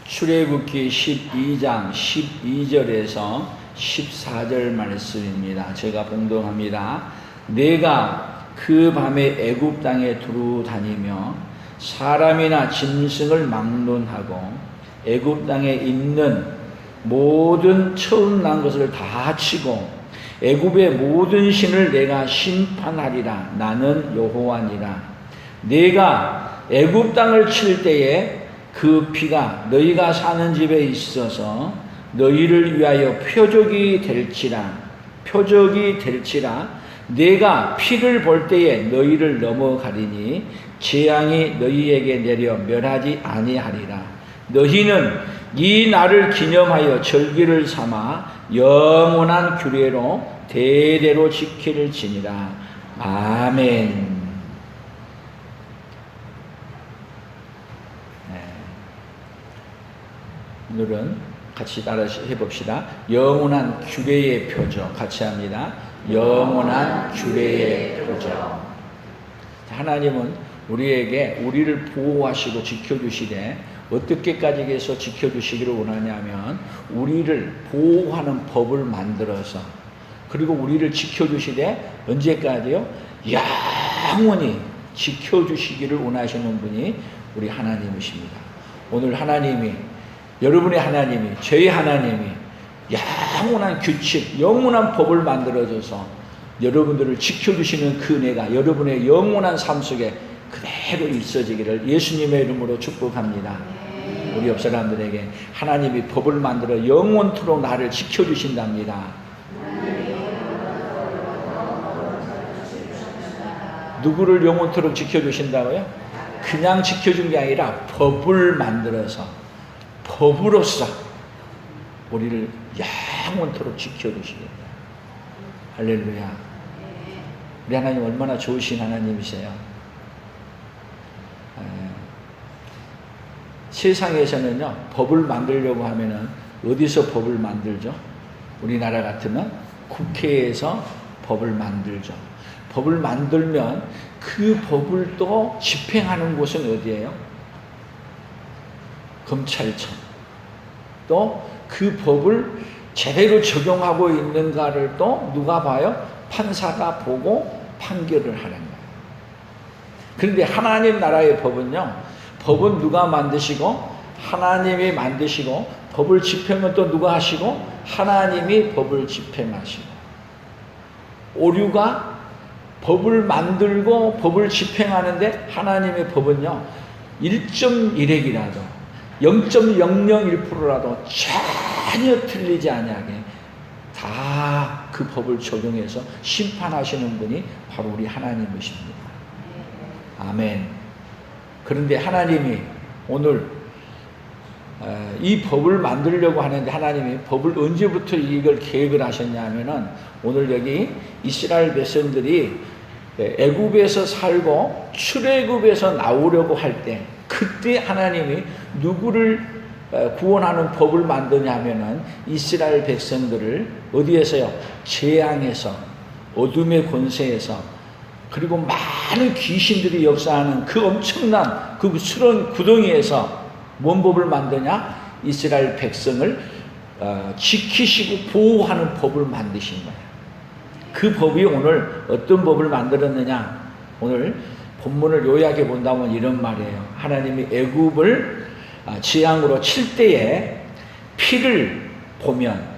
출애굽기 12장 12절에서 14절 말씀입니다. 제가 봉독합니다. 내가 그 밤에 애굽 땅에 두루 다니며 사람이나 짐승을 막론하고 애굽 땅에 있는 모든 처음 난 것을 다 치고 애굽의 모든 신을 내가 심판하리라. 나는 여호와니라. 내가 애굽 땅을 칠 때에 그 피가 너희가 사는 집에 있어서 너희를 위하여 표적이 될지라. 내가 피를 볼 때에 너희를 넘어가리니 재앙이 너희에게 내려 멸하지 아니하리라. 너희는 이 날을 기념하여 절기를 삼아 영원한 규례로 대대로 지킬지니라. 아멘. 오늘은 같이 따라 해봅시다. 영원한 규례의 표적. 같이 합니다. 영원한 규례의 표적. 하나님은 우리를 보호하시고 지켜주시되 어떻게까지 해서 지켜주시기를 원하냐면 우리를 보호하는 법을 만들어서 그리고 우리를 지켜주시되 언제까지요? 영원히 지켜주시기를 원하시는 분이 우리 하나님이십니다. 오늘 하나님이 여러분의 하나님이 저희 하나님이 영원한 규칙, 영원한 법을 만들어줘서 여러분들을 지켜주시는 그 은혜가 여러분의 영원한 삶 속에 그대로 있어지기를 예수님의 이름으로 축복합니다. 우리 옆 사람들에게 하나님이 법을 만들어 영원토록 나를 지켜주신답니다. 누구를 영원토록 지켜주신다고요? 그냥 지켜준 게 아니라 법을 만들어서 법으로서 우리를 영원토록 지켜주시겠다. 할렐루야. 우리 하나님 얼마나 좋으신 하나님이세요. 세상에서는요, 법을 만들려고 하면은 어디서 법을 만들죠? 우리나라 같으면 국회에서 법을 만들죠. 법을 만들면 그 법을 또 집행하는 곳은 어디예요? 검찰청. 또 그 법을 제대로 적용하고 있는가를 또 누가 봐요? 판사가 보고 판결을 하는 거예요. 그런데 하나님 나라의 법은요, 법은 누가 만드시고 하나님이 만드시고 법을 집행은 또 누가 하시고 하나님이 법을 집행하시고 오류가 법을 만들고 법을 집행하는데 하나님의 법은요 1.1핵이라도 0.001%라도 전혀 틀리지 아니하게 다 그 법을 적용해서 심판하시는 분이 바로 우리 하나님이십니다. 아멘. 그런데 하나님이 오늘 이 법을 만들려고 하는데 하나님이 법을 언제부터 이걸 계획을 하셨냐면은 오늘 여기 이스라엘 백성들이 애굽에서 살고 출애굽에서 나오려고 할 때 그때 하나님이 누구를 구원하는 법을 만드냐면은 이스라엘 백성들을 어디에서요? 재앙에서 어둠의 권세에서 그리고 많은 귀신들이 역사하는 그 엄청난 그 수렁 구덩이에서 뭔 법을 만드냐? 이스라엘 백성을 지키시고 보호하는 법을 만드신 거예요. 그 법이 오늘 어떤 법을 만들었느냐? 오늘 본문을 요약해 본다면 이런 말이에요. 하나님이 애굽을 재앙으로 칠 때에 피를 보면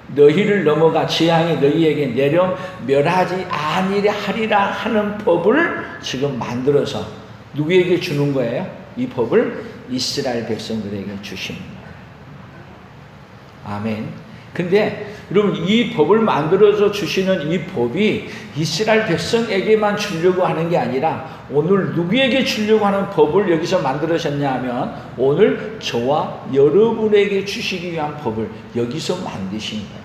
너희를 넘어가 재앙이 너희에게 내려 멸하지 아니하리라 하는 법을 지금 만들어서 누구에게 주는 거예요? 이 법을 이스라엘 백성들에게 주시는 거예요. 아멘. 근데 여러분 이 법을 만들어서 주시는 이 법이 이스라엘 백성에게만 주려고 하는 게 아니라 오늘 누구에게 주려고 하는 법을 여기서 만들으셨냐 하면 오늘 저와 여러분에게 주시기 위한 법을 여기서 만드신 거예요.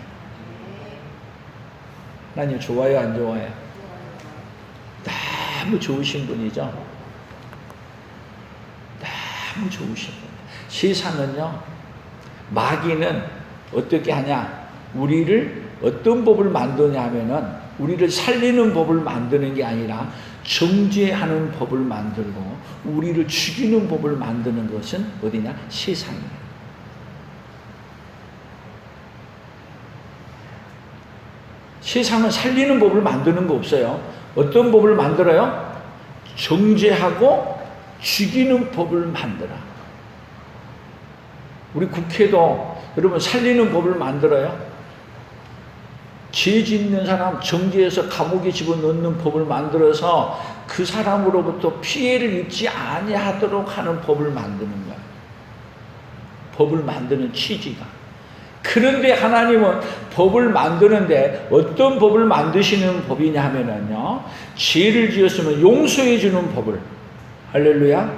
하나님 좋아요 안 좋아요? 너무 좋으신 분이죠. 너무 좋으신 분. 세상은요 마귀는 어떻게 하냐? 우리를 어떤 법을 만드냐 하면은 우리를 살리는 법을 만드는 게 아니라 정죄하는 법을 만들고 우리를 죽이는 법을 만드는 것은 어디냐? 세상이에요. 세상은 살리는 법을 만드는 거 없어요. 어떤 법을 만들어요? 정죄하고 죽이는 법을 만들어. 우리 국회도 여러분 살리는 법을 만들어요. 죄 짓는 사람 정죄해서 감옥에 집어넣는 법을 만들어서 그 사람으로부터 피해를 입지 아니하도록 하는 법을 만드는 거예요. 법을 만드는 취지가. 그런데 하나님은 법을 만드는데 어떤 법을 만드시는 법이냐 하면은요, 죄를 지었으면 용서해 주는 법을, 할렐루야.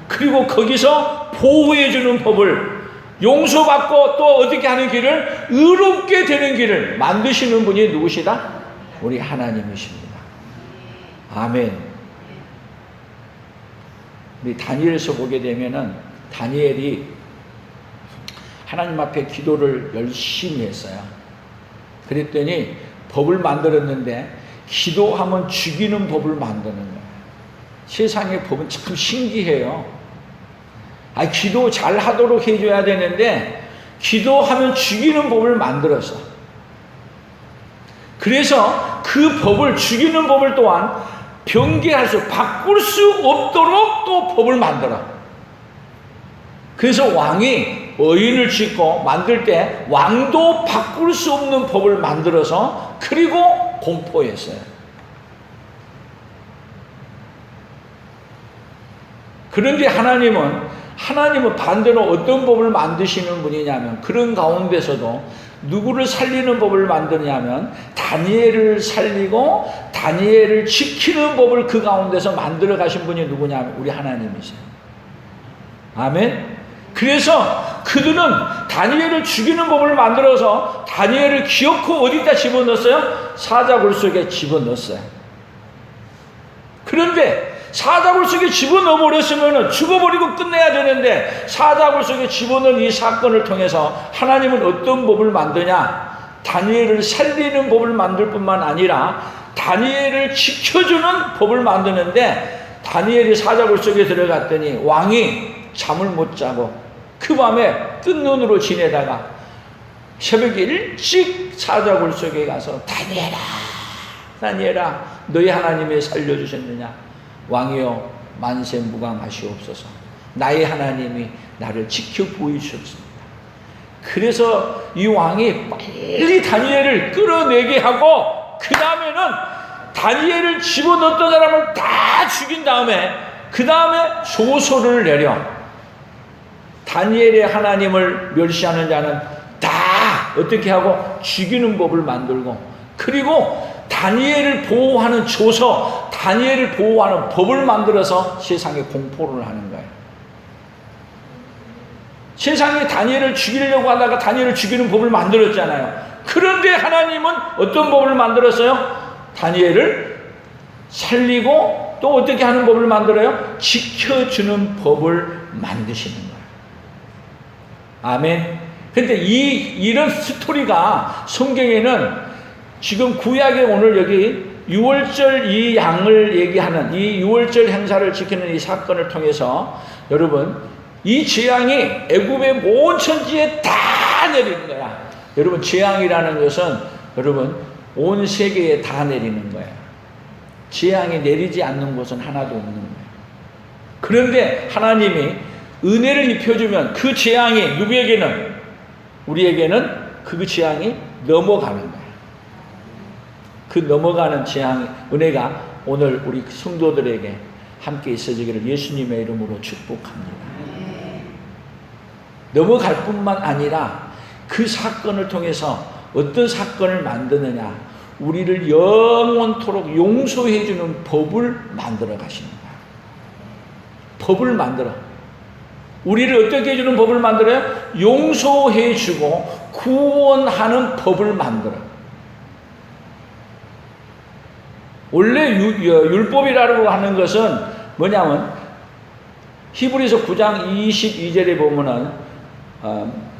그리고 거기서 보호해 주는 법을, 용서받고 또 어떻게 하는 길을, 의롭게 되는 길을 만드시는 분이 누구시다? 우리 하나님이십니다. 아멘. 우리 다니엘에서 보게 되면은 다니엘이 하나님 앞에 기도를 열심히 했어요. 그랬더니 법을 만들었는데 기도하면 죽이는 법을 만드는 거예요. 세상의 법은 참 신기해요. 기도 잘 하도록 해줘야 되는데 기도하면 죽이는 법을 만들었어. 그래서 그 법을, 죽이는 법을 또한 변개할 수, 바꿀 수 없도록 또 법을 만들어. 그래서 왕이 의인을 짓고 만들 때 왕도 바꿀 수 없는 법을 만들어서 그리고 공포했어요. 그런데 하나님은 반대로 어떤 법을 만드시는 분이냐면, 그런 가운데서도 누구를 살리는 법을 만드냐면 다니엘을 살리고 다니엘을 지키는 법을 그 가운데서 만들어 가신 분이 누구냐면 우리 하나님이세요. 아멘. 그래서 그들은 다니엘을 죽이는 법을 만들어서 다니엘을 기어코 어디다 집어넣었어요? 사자굴 속에 집어넣었어요. 그런데 사자굴 속에 집어넣어 버렸으면 죽어버리고 끝내야 되는데, 사자굴 속에 집어넣은 이 사건을 통해서 하나님은 어떤 법을 만드냐? 다니엘을 살리는 법을 만들 뿐만 아니라 다니엘을 지켜주는 법을 만드는데, 다니엘이 사자굴 속에 들어갔더니 왕이 잠을 못 자고 그 밤에 뜬 눈으로 지내다가 새벽에 일찍 사자굴 속에 가서 다니엘아 너희 하나님이 살려주셨느냐? 왕이여 만세 무강하시옵소서. 나의 하나님이 나를 지켜 보이셨습니다. 그래서 이 왕이 빨리 다니엘을 끌어내게 하고 그 다음에는 다니엘을 집어넣었던 사람을 다 죽인 다음에 그 다음에 조서를 내려 다니엘의 하나님을 멸시하는 자는 다 어떻게 하고 죽이는 법을 만들고, 그리고 다니엘을 보호하는 조서, 다니엘을 보호하는 법을 만들어서 세상에 공포를 하는 거예요. 세상에 다니엘을 죽이려고 하다가 다니엘을 죽이는 법을 만들었잖아요. 그런데 하나님은 어떤 법을 만들었어요? 다니엘을 살리고 또 어떻게 하는 법을 만들어요? 지켜주는 법을 만드시는 거예요. 아멘. 근데 이런 스토리가 성경에는 지금 구약에 오늘 여기 6월절 이 양을 얘기하는 이 6월절 행사를 지키는 이 사건을 통해서 여러분 이 재앙이 애굽의 모든 천지에 다 내리는 거야. 여러분 재앙이라는 것은 여러분 온 세계에 다 내리는 거야. 재앙이 내리지 않는 곳은 하나도 없는 거야. 그런데 하나님이 은혜를 입혀주면 그 재앙이 누구에게는, 우리에게는 그 재앙이 넘어가는 거야. 그 넘어가는 재앙, 은혜가 오늘 우리 성도들에게 함께 있어지기를 예수님의 이름으로 축복합니다. 넘어갈 뿐만 아니라 그 사건을 통해서 어떤 사건을 만드느냐, 우리를 영원토록 용서해주는 법을 만들어 가시는 거야. 법을 만들어. 우리를 어떻게 해주는 법을 만들어요? 용서해주고 구원하는 법을 만들어. 원래 율법이라고 하는 것은 뭐냐면 히브리서 9장 22절에 보면은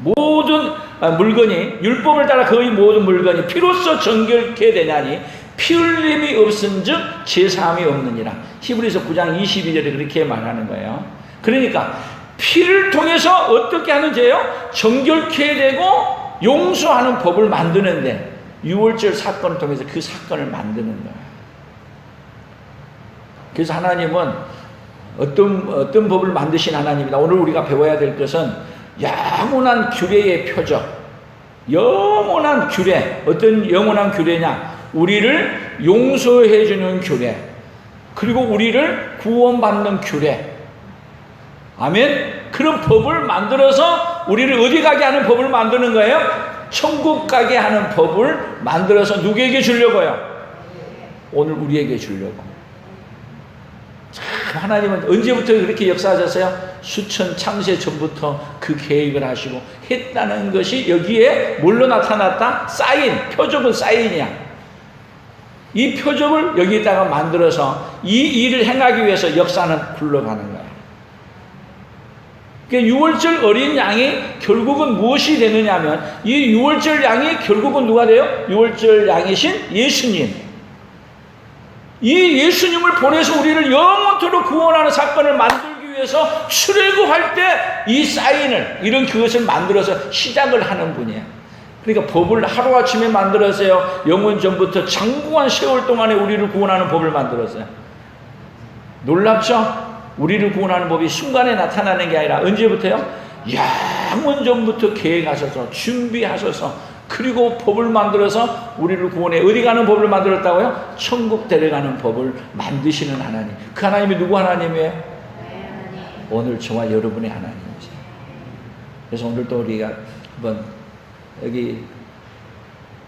모든 물건이 율법을 따라 거의 모든 물건이 피로써 정결케 되냐니 피 흘림이 없은즉 제사함이 없느니라. 히브리서 9장 22절에 그렇게 말하는 거예요. 그러니까 피를 통해서 어떻게 하는 죄요? 정결케 되고 용서하는 법을 만드는데 유월절 사건을 통해서 그 사건을 만드는 거예요. 그래서 하나님은 어떤 법을 만드신 하나님이다. 오늘 우리가 배워야 될 것은 영원한 규례의 표적, 영원한 규례. 어떤 영원한 규례냐? 우리를 용서해 주는 규례, 그리고 우리를 구원받는 규례. 아멘. 그런 법을 만들어서 우리를 어디 가게 하는 법을 만드는 거예요? 천국 가게 하는 법을 만들어서 누구에게 주려고요? 오늘 우리에게 주려고. 참, 하나님은 언제부터 그렇게 역사하셨어요? 수천 창세 전부터 그 계획을 하시고 했다는 것이 여기에 뭘로 나타났다? 사인, 표적은 사인이야. 이 표적을 여기다가 만들어서 이 일을 행하기 위해서 역사는 굴러가는 거야. 그러니까 유월절 어린 양이 결국은 무엇이 되느냐 하면, 이 유월절 양이 결국은 누가 돼요? 유월절 양이신 예수님. 이 예수님을 보내서 우리를 영원토록 구원하는 사건을 만들기 위해서 출애굽할 때 이 사인을, 이런 그것을 만들어서 시작을 하는 분이에요. 그러니까 법을 하루아침에 만들었어요. 영원 전부터 장구한 세월 동안에 우리를 구원하는 법을 만들었어요. 놀랍죠? 우리를 구원하는 법이 순간에 나타나는 게 아니라 언제부터요? 영원 전부터 계획하셔서 준비하셔서 그리고 법을 만들어서 우리를 구원해 어디 가는 법을 만들었다고요? 천국 데려가는 법을 만드시는 하나님. 그 하나님이 누구 하나님이에요? 오늘 저와 여러분의 하나님이세요. 그래서 오늘도 우리가 한번 여기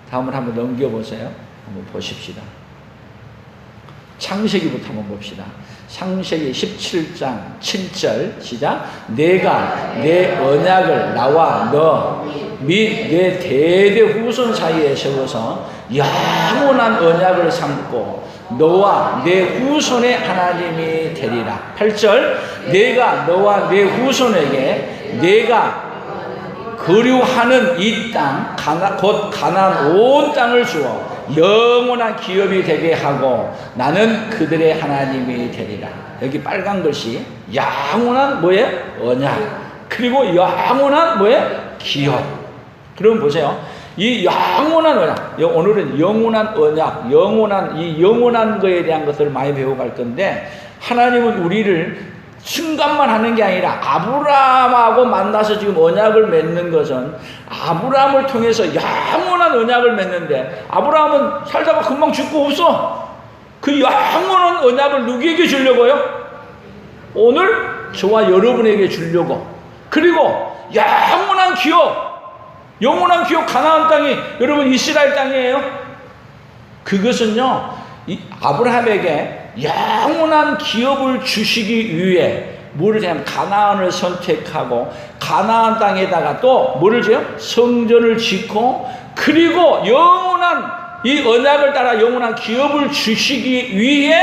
다음을 한번 넘겨보세요. 한번 보십시다. 창세기부터 한번 봅시다. 창세기 17장 7절 시작. 내가 내 언약을 나와 너 및 내 대대 후손 사이에 세워서 영원한 언약을 삼고 너와 내 후손의 하나님이 되리라. 8절. 내가 너와 내 후손에게 내가 거류하는 이 땅, 곧 가나안 온 땅을 주어 영원한 기업이 되게 하고 나는 그들의 하나님이 되리라. 여기 빨간 글씨 영원한 뭐예요? 언약. 그리고 영원한 뭐예요? 기업. 그럼 보세요. 이 영원한 언약, 오늘은 영원한 언약, 이 영원한 거에 대한 것들을 많이 배워갈 건데, 하나님은 우리를 순간만 하는 게 아니라 아브라함하고 만나서 지금 언약을 맺는 것은 아브라함을 통해서 영원한 언약을 맺는데, 아브라함은 살다가 금방 죽고 없어. 그 영원한 언약을 누구에게 주려고요? 오늘 저와 여러분에게 주려고. 그리고 영원한 기업 가나안 땅이 여러분 이스라엘 땅이에요. 그것은요, 이 아브라함에게 영원한 기업을 주시기 위해 뭐를 하냐면 가나안을 선택하고 가나안 땅에다가 또 뭐를 지어요? 성전을 짓고, 그리고 영원한 이 언약을 따라 영원한 기업을 주시기 위해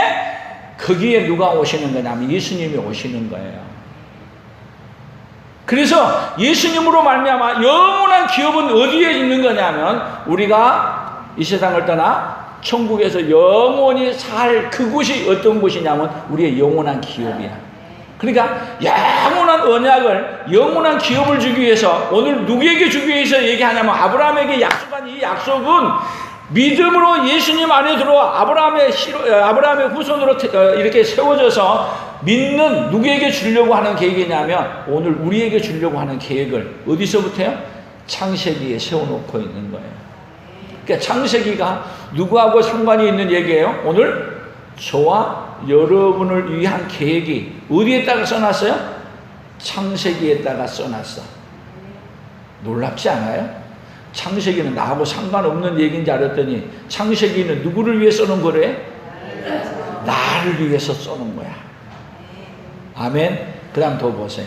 거기에 누가 오시는 거냐면 예수님이 오시는 거예요. 그래서 예수님으로 말미암아 영원한 기업은 어디에 있는 거냐면, 우리가 이 세상을 떠나 천국에서 영원히 살 그곳이 어떤 곳이냐면 우리의 영원한 기업이야. 그러니까 영원한 언약을, 영원한 기업을 주기 위해서 오늘 누구에게 주기 위해서 얘기하냐면 아브라함에게 약속한 이 약속은 믿음으로 예수님 안에 들어와 아브라함의 후손으로 이렇게 세워져서 믿는 누구에게 주려고 하는 계획이냐면 오늘 우리에게 주려고 하는 계획을 어디서부터요? 창세기에 세워놓고 있는 거예요. 그러니까 창세기가 누구하고 상관이 있는 얘기예요? 오늘 저와 여러분을 위한 계획이 어디에다가 써놨어요? 창세기에다가 써놨어. 놀랍지 않아요? 창세기는 나하고 상관없는 얘기인지 알았더니 창세기는 누구를 위해 써놓은 거래? 나를 위해서 써놓은 거야. 아멘. 그 다음 더 보세요.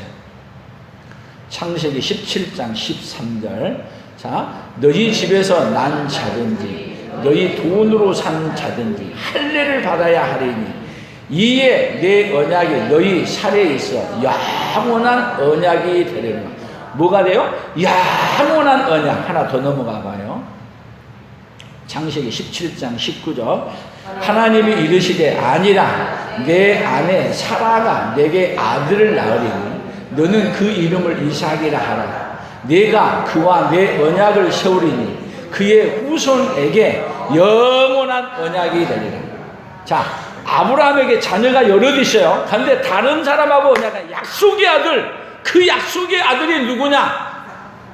창세기 17장 13절. 자, 너희 집에서 난 자든지 너희 돈으로 산 자든지 할례를 받아야 하리니 이에 내 언약이 너희 살에 있어 영원한 언약이 되리라. 뭐가 돼요? 영원한 언약. 하나 더 넘어가 봐요. 창세기 17장 19절. 하나님이 이르시되 아니라 내 아내 사라가 내게 아들을 낳으리니 너는 그 이름을 이삭이라 하라. 내가 그와 내 언약을 세우리니 그의 후손에게 영원한 언약이 되리라. 자, 아브라함에게 자녀가 여럿 있어요. 그런데 다른 사람하고 언약은 약속의 아들, 그 약속의 아들이 누구냐?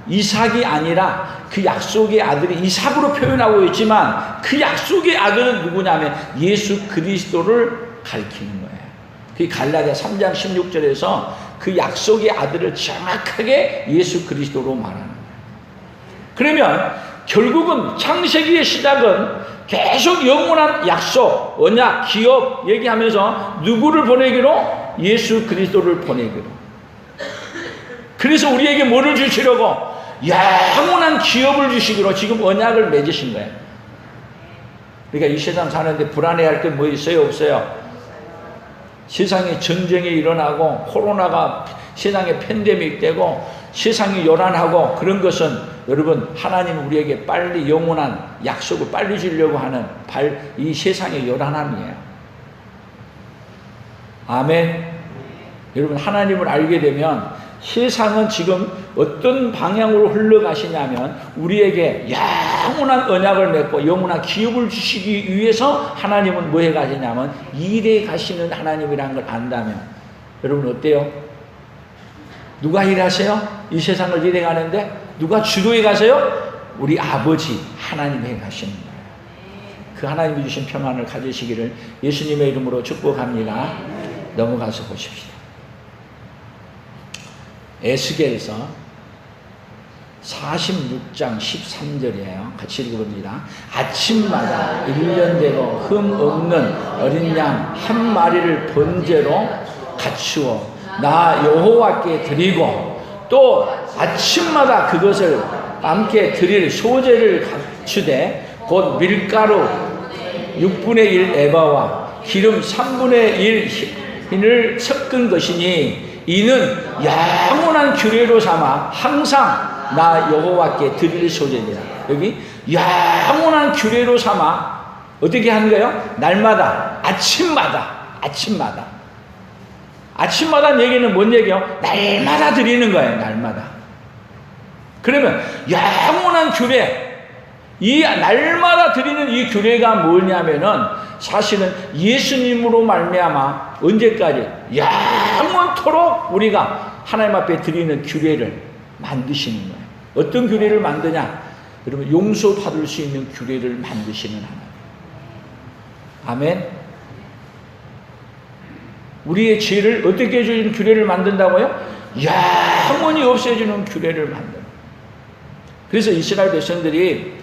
이삭이 아니라 그 약속의 아들이 이삭으로 표현하고 있지만 그 약속의 아들은 누구냐면 예수 그리스도를 가리키는 거예요. 그 갈라디아 3장 16절에서 그 약속의 아들을 정확하게 예수 그리스도로 말하는 거예요. 그러면 결국은 창세기의 시작은 계속 영원한 약속, 언약, 기업 얘기하면서 누구를 보내기로? 예수 그리스도를 보내기로. 그래서 우리에게 뭐를 주시려고? 영원한 기업을 주시기로 지금 언약을 맺으신 거예요. 그러니까 이 세상 사는데 불안해할 게 뭐 있어요? 없어요? 세상에 전쟁이 일어나고 코로나가 세상에 팬데믹 되고 세상이 요란하고 그런 것은 여러분 하나님은 우리에게 빨리 영원한 약속을 빨리 주려고 하는 이 세상의 요란함이에요. 아멘. 여러분 하나님을 알게 되면 세상은 지금 어떤 방향으로 흘러가시냐면 우리에게 영원한 언약을 맺고 영원한 기업을 주시기 위해서 하나님은 뭐해 가시냐면 일해 가시는 하나님이라는 걸 안다면 여러분 어때요? 누가 일하세요? 이 세상을 일해 가는데 누가 주도해 가세요? 우리 아버지 하나님이 해 가시는 거예요. 그 하나님이 주신 평안을 가지시기를 예수님의 이름으로 축복합니다. 넘어가서 보십시오. 에스겔서 46장 13절이에요. 같이 읽어봅니다. 아침마다 1년 되고 흠 없는 어린 양 한 마리를 번제로 갖추어 나 여호와께 드리고 또 아침마다 그것을 함께 드릴 소제를 갖추되 곧 밀가루 6분의 1 에바와 기름 3분의 1 흰을 섞은 것이니 이는 영원한 규례로 삼아 항상 나 여호와께 드릴 소제니라. 여기 영원한 규례로 삼아 어떻게 하는 거예요? 날마다 아침마다 얘기는 뭔 얘기예요? 날마다 드리는 거예요. 날마다. 그러면 영원한 규례, 이 날마다 드리는 이 규례가 뭐냐면은 사실은 예수님으로 말미암아 언제까지 영원토록 우리가 하나님 앞에 드리는 규례를 만드시는 거예요. 어떤 규례를 만드냐? 여러분 용서받을 수 있는 규례를 만드시는 하나님. 아멘. 우리의 죄를 어떻게 해주는 규례를 만든다고요? 영원히 없애주는 규례를 만드는. 그래서 이스라엘 백성들이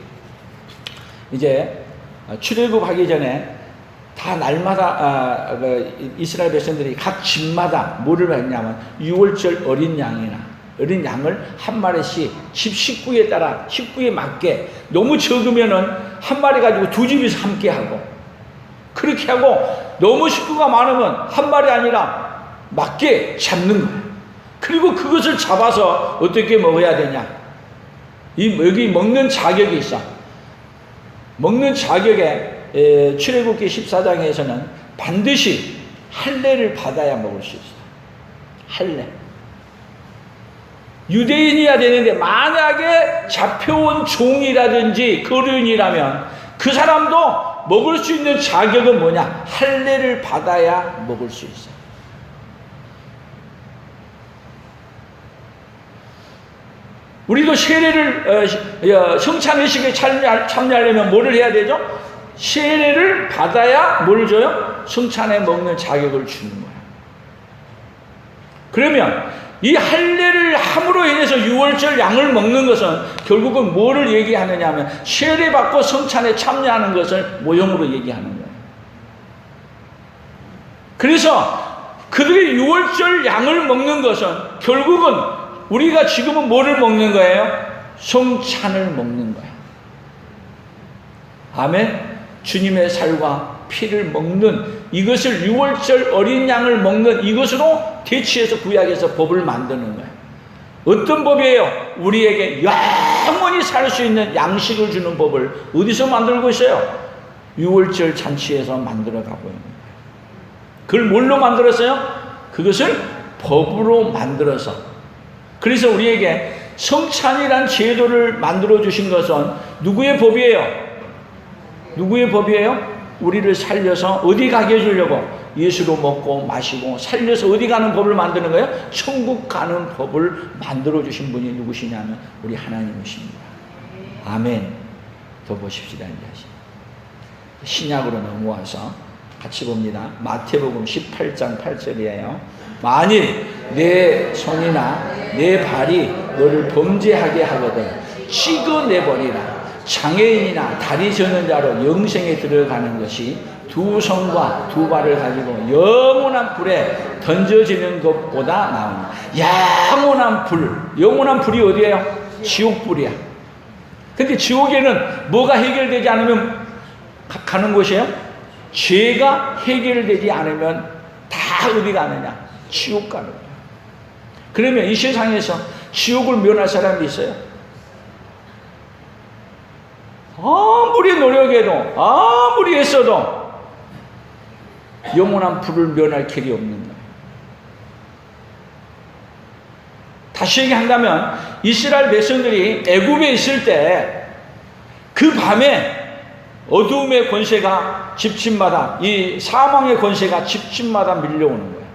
이제 출애굽하기 전에 다 날마다 이스라엘 백성들이 각 집마다 뭐를 했냐면 6월절 어린 양을 한 마리씩 집 식구에 따라 식구에 맞게 너무 적으면은 한 마리 가지고 두 집에서 함께 하고 그렇게 하고 너무 식구가 많으면 한 마리 아니라 맞게 잡는 거예요. 그리고 그것을 잡아서 어떻게 먹어야 되냐? 여기 먹는 자격이 있어. 먹는 자격에 출애굽기 14장에서는 반드시 할례를 받아야 먹을 수 있어요. 할례. 유대인이어야 되는데 만약에 잡혀온 종이라든지 거류인이라면 그 사람도 먹을 수 있는 자격은 뭐냐? 할례를 받아야 먹을 수 있어요. 우리도 세례를 성찬의식에 참여하려면 뭐를 해야 되죠? 세례를 받아야 뭘 줘요? 성찬에 먹는 자격을 주는 거예요. 그러면 이 할례를 함으로 인해서 6월절 양을 먹는 것은 결국은 뭐를 얘기하느냐 하면 세례받고 성찬에 참여하는 것을 모형으로 얘기하는 거예요. 그래서 그들이 6월절 양을 먹는 것은 결국은 우리가 지금은 뭐를 먹는 거예요? 성찬을 먹는 거예요. 아멘. 주님의 살과 피를 먹는 이것을 6월절 어린 양을 먹는 이것으로 대치해서 구약에서 법을 만드는 거예요. 어떤 법이에요? 우리에게 영원히 살 수 있는 양식을 주는 법을 어디서 만들고 있어요? 유월절 잔치에서 만들어 가고 있는 거예요. 그걸 뭘로 만들었어요? 그것을 법으로 만들어서. 그래서 우리에게 성찬이란 제도를 만들어 주신 것은 누구의 법이에요? 누구의 법이에요? 우리를 살려서 어디 가게 해주려고? 예수로 먹고 마시고 살려서 어디 가는 법을 만드는 거예요? 천국 가는 법을 만들어 주신 분이 누구시냐면 우리 하나님이십니다. 아멘. 더 보십시다. 이제 신약으로 넘어와서 같이 봅니다. 마태복음 18장 8절이에요. 만일 내 손이나 내 발이 너를 범죄하게 하거든 찍어내버리라. 장애인이나 다리 저는 자로 영생에 들어가는 것이 두 손과 두 발을 가지고 영원한 불에 던져지는 것보다 나오나. 영원한 불, 영원한 불이 어디예요? 지옥불이야. 근데 지옥에는 뭐가 해결되지 않으면 가는 곳이에요? 죄가 해결되지 않으면 다 어디 가느냐? 지옥 가는 거예요. 그러면 이 세상에서 지옥을 면할 사람이 있어요? 아무리 노력해도 아무리 애써도 영원한 불을 면할 길이 없는 거예요. 다시 얘기한다면 이스라엘 백성들이 애굽에 있을 때 그 밤에 어두움의 권세가 집집마다, 이 사망의 권세가 집집마다 밀려오는 거예요.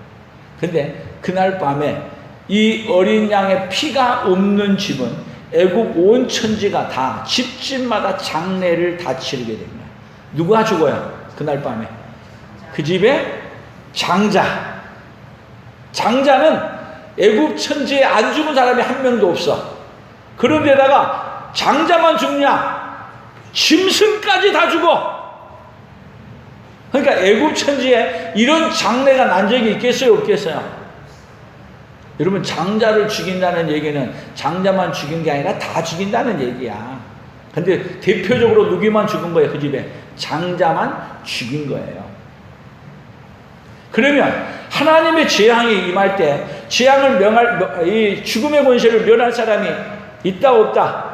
근데 그날 밤에 이 어린 양의 피가 없는 집은 애굽 온 천지가 다 집집마다 장례를 다 치르게 됩니다. 누가 죽어요? 그날 밤에 그 집에 장자. 장자는 애굽 천지에 안 죽은 사람이 한 명도 없어. 그런데다가 장자만 죽냐? 짐승까지 다 죽어. 그러니까 애굽 천지에 이런 장례가 난 적이 있겠어요? 없겠어요? 여러분, 장자를 죽인다는 얘기는 장자만 죽인 게 아니라 다 죽인다는 얘기야. 근데 대표적으로 누구만 죽은 거예요? 그 집에 장자만 죽인 거예요. 그러면 하나님의 재앙이 임할 때 재앙을 명할, 이 죽음의 권세를 면할 사람이 있다 없다?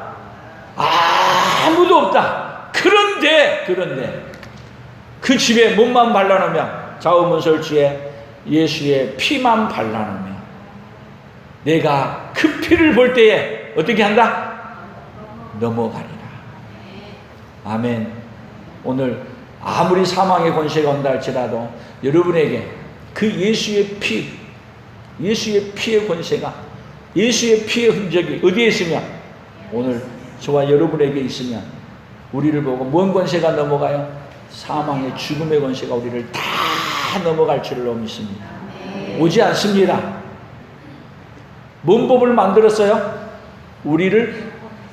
아무도 없다. 그런데 그 집에 몸만 발라놓으면, 자우문설주에 예수의 피만 발라놓으면 내가 그 피를 볼 때에 어떻게 한다? 넘어가리라. 아멘. 오늘 아무리 사망의 권세가 온다 할지라도 여러분에게 그 예수의 피, 예수의 피의 권세가, 예수의 피의 흔적이 어디에 있으면, 오늘 저와 여러분에게 있으면 우리를 보고 뭔 권세가 넘어가요? 사망의 죽음의 권세가 우리를 다 넘어갈 줄로 믿습니다. 오지 않습니다. 뭔 법을 만들었어요? 우리를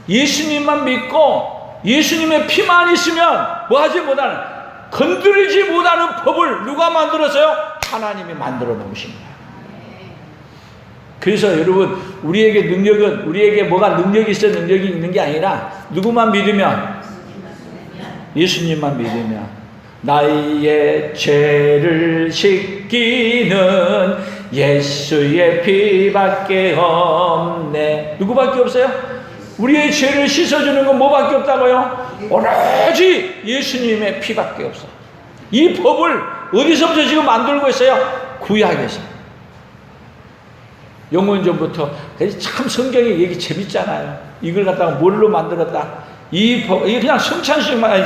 예수님만 믿고 예수님의 피만 있으면 뭐하지 못하는, 건드리지 못하는 법을 누가 만들었어요? 하나님이 만들어 놓으신 거예요. 그래서 여러분, 우리에게 능력은, 우리에게 뭐가 능력이 있어 능력이 있는 게 아니라 누구만 믿으면, 예수님만 믿으면 나의 죄를 씻기는 예수의 피밖에 없네. 누구밖에 없어요? 우리의 죄를 씻어주는 건 뭐밖에 없다고요? 오로지 예수님의 피밖에 없어. 이 법을 어디서부터 지금 만들고 있어요? 구약에서. 영원전부터. 참 성경의 얘기 재밌잖아요. 이걸 갖다가 뭘로 만들었다? 이 법, 이게 그냥 성찬식만,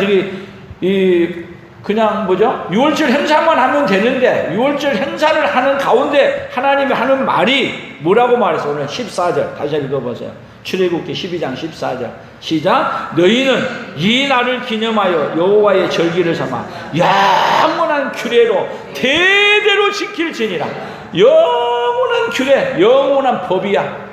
그냥 뭐죠? 유월절 행사만 하면 되는데, 유월절 행사를 하는 가운데 하나님이 하는 말이 뭐라고 말했어요? 오늘 14절 다시 읽어보세요. 출애굽기 12장 14절 시작. 너희는 이 날을 기념하여 여호와의 절기를 삼아 영원한 규례로 대대로 지킬지니라. 영원한 규례, 영원한 법이야.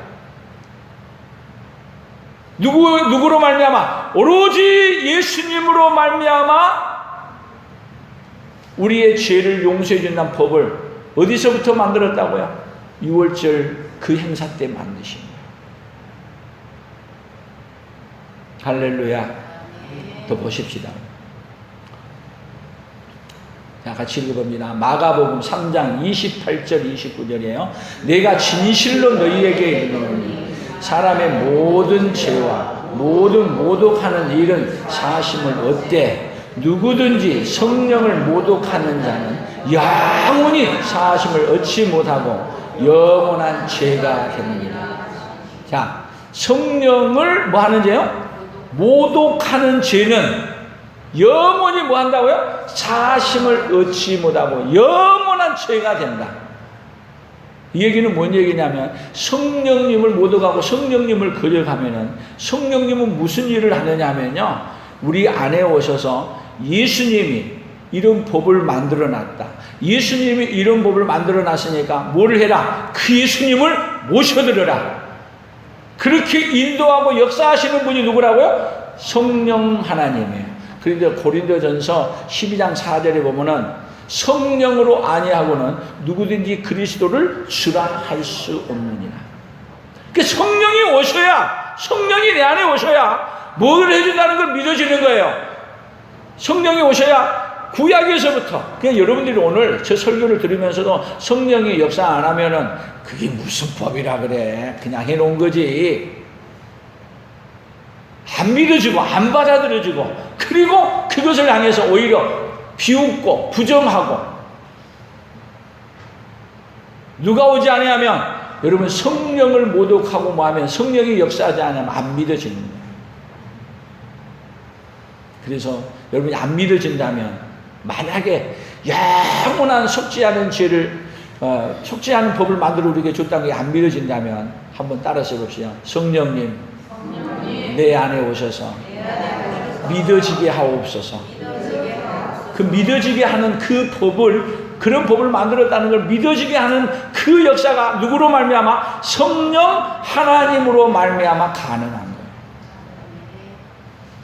누구로 말미암아? 오로지 예수님으로 말미암아 우리의 죄를 용서해 준다는 법을 어디서부터 만들었다고요? 유월절 그 행사 때 만드신 거예요. 할렐루야. 더 보십시다. 자, 같이 읽어봅니다. 마가복음 3장 28절 29절이에요. 내가 진실로 너희에게 이르노니 사람의 모든 죄와 모든 모독하는 일은 사심을 얻되 누구든지 성령을 모독하는 자는 영원히 사심을 얻지 못하고 영원한 죄가 되느니라. 자, 성령을 뭐 하는 죄요? 모독하는 죄는 영원히 뭐 한다고요? 사심을 얻지 못하고 영원한 죄가 된다. 이 얘기는 뭔 얘기냐면 성령님을 모독하고 성령님을 거역하면은 성령님은 무슨 일을 하느냐면요, 우리 안에 오셔서 예수님이 이런 법을 만들어 놨다. 예수님이 이런 법을 만들어 놨으니까 뭘 해라? 그 예수님을 모셔들어라. 그렇게 인도하고 역사하시는 분이 누구라고요? 성령 하나님이에요. 그런데 고린도전서 12장 4절에 보면은 성령으로 아니하고는 누구든지 그리스도를 주라 할 수 없느니라. 그 성령이 오셔야, 성령이 내 안에 오셔야 뭘 해준다는 걸 믿어지는 거예요. 성령이 오셔야 구약에서부터, 그냥 여러분들이 오늘 저 설교를 들으면서도 성령이 역사 안 하면은 그게 무슨 법이라 그래, 그냥 해놓은 거지. 안 믿어지고 안 받아들여지고, 그리고 그것을 향해서 오히려 비웃고 부정하고, 누가 오지 않으면 여러분 성령을 모독하고 뭐하면 성령이 역사하지 않으면 안 믿어지는 거예요. 그래서 여러분이 안 믿어진다면, 만약에 영원한 속지 않은 죄를 속지 않은 법을 만들어 우리에게 줬다는 게 안 믿어진다면 한번 따라서 봅시다. 성령님, 내 안에 오셔서 믿어지게 하옵소서. 그 믿어지게 하는 그 법을, 그런 법을 만들었다는 걸 믿어지게 하는 그 역사가 누구로 말미암아? 성령 하나님으로 말미암아 가능한 거예요.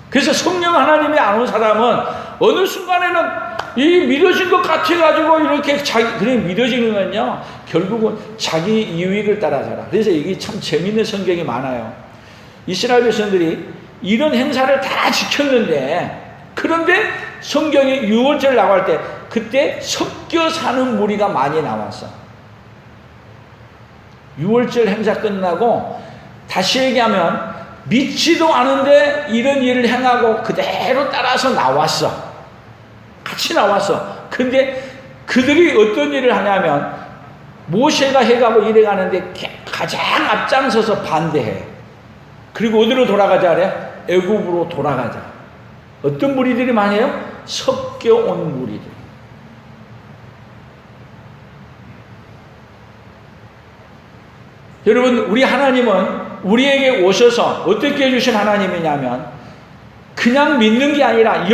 그래서 성령 하나님이 안 온 사람은 어느 순간에는 이 믿어진 것 같아가지고 이렇게 그래 믿어지는 건요, 결국은 자기 유익을 따라 살아. 그래서 이게 참 재밌는 성경이 많아요. 이스라엘 백성들이 이런 행사를 다 지켰는데, 그런데 성경이 유월절 나갈 때 그때 섞여 사는 무리가 많이 나왔어. 유월절 행사 끝나고 다시 얘기하면 믿지도 않은데 이런 일을 행하고 그대로 따라서 나왔어. 같이 나왔어. 근데 그들이 어떤 일을 하냐면 모세가 해가고 이래 가는데 가장 앞장서서 반대해. 그리고 어디로 돌아가자 그래? 애굽으로 돌아가자. 어떤 무리들이 많이 해요? 섞여온 무리들. 여러분, 우리 하나님은 우리에게 오셔서 어떻게 해주신 하나님이냐면 그냥 믿는 게 아니라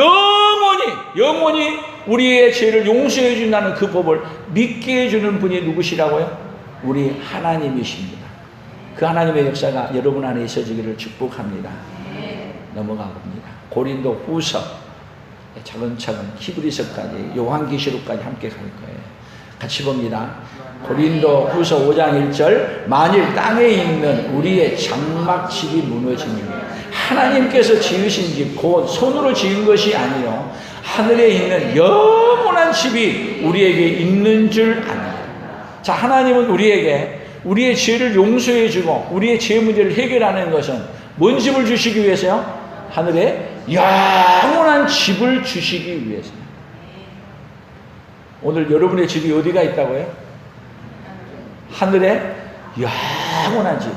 영원히 우리의 죄를 용서해 준다는 그 법을 믿게 해주는 분이 누구시라고요? 우리 하나님이십니다. 그 하나님의 역사가 여러분 안에 있어지기를 축복합니다. 넘어가 봅니다. 고린도 후서, 차근차근 히브리서까지, 요한계시록까지 함께 갈 거예요. 같이 봅니다. 고린도 후서 5장 1절, 만일 땅에 있는 우리의 장막집이 무너지면 하나님께서 지으신 집, 곧 손으로 지은 것이 아니요 하늘에 있는 영원한 집이 우리에게 있는 줄 아느니라. 자, 하나님은 우리에게 우리의 죄를 용서해 주고 우리의 죄 문제를 해결하는 것은 뭔 집을 주시기 위해서요? 하늘에 영원한 집을 주시기 위해서. 오늘 여러분의 집이 어디가 있다고요? 하늘에 영원한 집.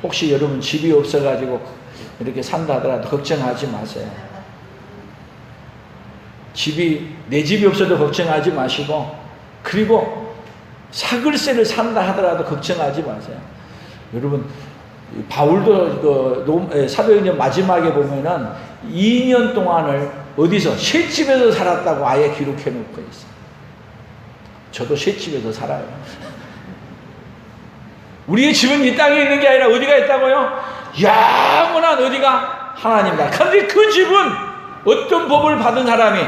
혹시 여러분 집이 없어가지고 이렇게 산다 하더라도 걱정하지 마세요. 내 집이 없어도 걱정하지 마시고, 그리고 사글세를 산다 하더라도 걱정하지 마세요. 여러분, 바울도 사도행전 마지막에 보면은 2년 동안을 어디서? 셋집에서 살았다고 아예 기록해 놓고 있어요. 저도 셋집에서 살아요. 우리의 집은 이 땅에 있는 게 아니라 어디가 있다고요? 영원한 어디가? 하나님이다. 그런데 그 집은 어떤 법을 받은 사람이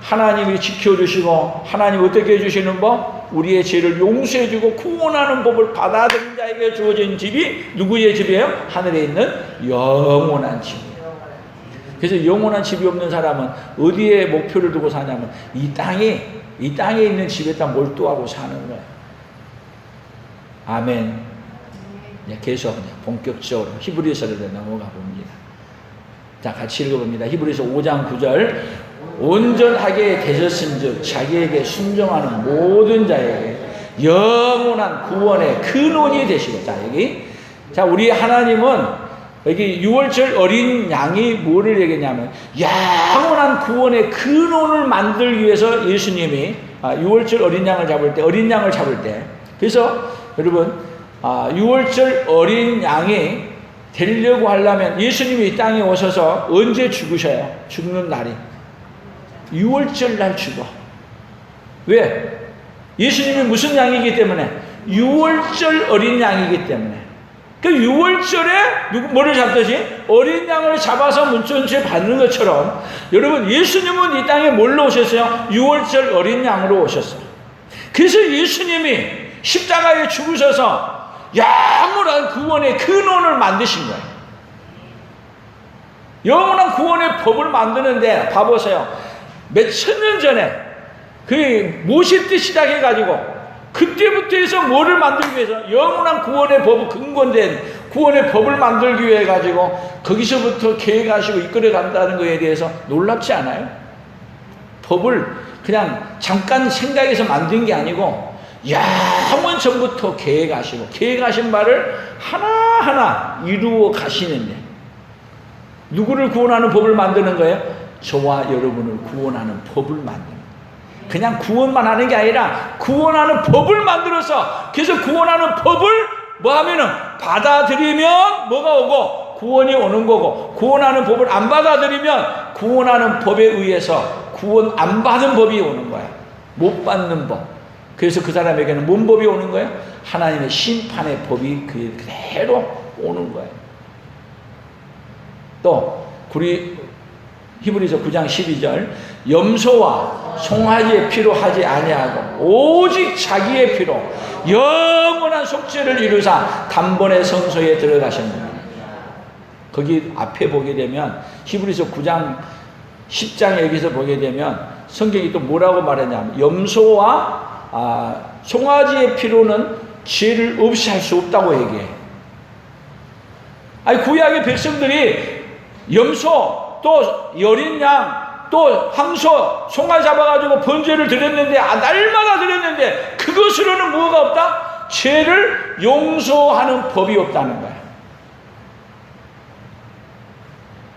하나님이 지켜주시고, 하나님 어떻게 해주시는 법? 우리의 죄를 용서해주고 구원하는 법을 받아들인 자에게 주어진 집이 누구의 집이에요? 하늘에 있는 영원한 집이에요. 그래서 영원한 집이 없는 사람은 어디에 목표를 두고 사냐면 이 땅에 있는 집에다 몰두하고 사는 거예요. 아멘. 계속 본격적으로 히브리서를 넘어가 봅니다. 자, 같이 읽어봅니다. 히브리서 5장 9절. 온전하게 되셨은즉 자기에게 순종하는 모든 자에게 영원한 구원의 근원이 되시고. 자, 여기. 자, 우리 하나님은 여기 6월절 어린 양이 뭐를 얘기했냐면 영원한 구원의 근원을 만들기 위해서 예수님이 6월절 어린 양을 잡을 때 그래서 여러분 6월절 어린 양이 되려고 하려면 예수님이 이 땅에 오셔서 언제 죽으셔요? 죽는 날이 6월절 날 죽어. 왜? 예수님이 무슨 양이기 때문에? 6월절 어린 양이기 때문에. 그 6월절에 뭐를 잡듯이 어린 양을 잡아서 문천주에 받는 것처럼 여러분 예수님은 이 땅에 뭘로 오셨어요? 6월절 어린 양으로 오셨어요. 그래서 예수님이 십자가에 죽으셔서 영원한 구원의 근원을 만드신 거예요. 영원한 구원의 법을 만드는데 봐보세요. 몇 천 년 전에 그 모세 때 시작해가지고 그때부터 해서 뭐를 만들기 위해서 영원한 구원의 법, 근본된 구원의 법을 만들기 위해 가지고 거기서부터 계획하시고 이끌어 간다는 것에 대해서 놀랍지 않아요? 법을 그냥 잠깐 생각해서 만든 게 아니고 영원 전부터 계획하신 바를 하나하나 이루어 가시는데 누구를 구원하는 법을 만드는 거예요? 저와 여러분을 구원하는 법을 만드는 거예요. 그냥 구원만 하는 게 아니라 구원하는 법을 만들어서 그래서 구원하는 법을 뭐 하면은 받아들이면 뭐가 오고 구원이 오는 거고 구원하는 법을 안 받아들이면 구원하는 법에 의해서 구원 안 받은 법이 오는 거야. 못 받는 법. 그래서 그 사람에게는 뭔 법이 오는 거예요? 하나님의 심판의 법이 그대로 오는 거예요. 또 우리 히브리서 9장 12절 염소와 송아지의 피로 하지 아니하고 오직 자기의 피로 영원한 속죄를 이루사 단번에 성소에 들어가셨느니라. 거기 앞에 보게 되면 히브리서 9장 10장에 여기서 보게 되면 성경이 또 뭐라고 말하냐면 염소와 송아지의 피로는 죄를 없이 할 수 없다고 얘기해. 아니 구약의 백성들이 염소 또 여린 양 또 황소 송아지 잡아가지고 번제를 드렸는데 날마다 드렸는데 그것으로는 뭐가 없다? 죄를 용서하는 법이 없다는 거야.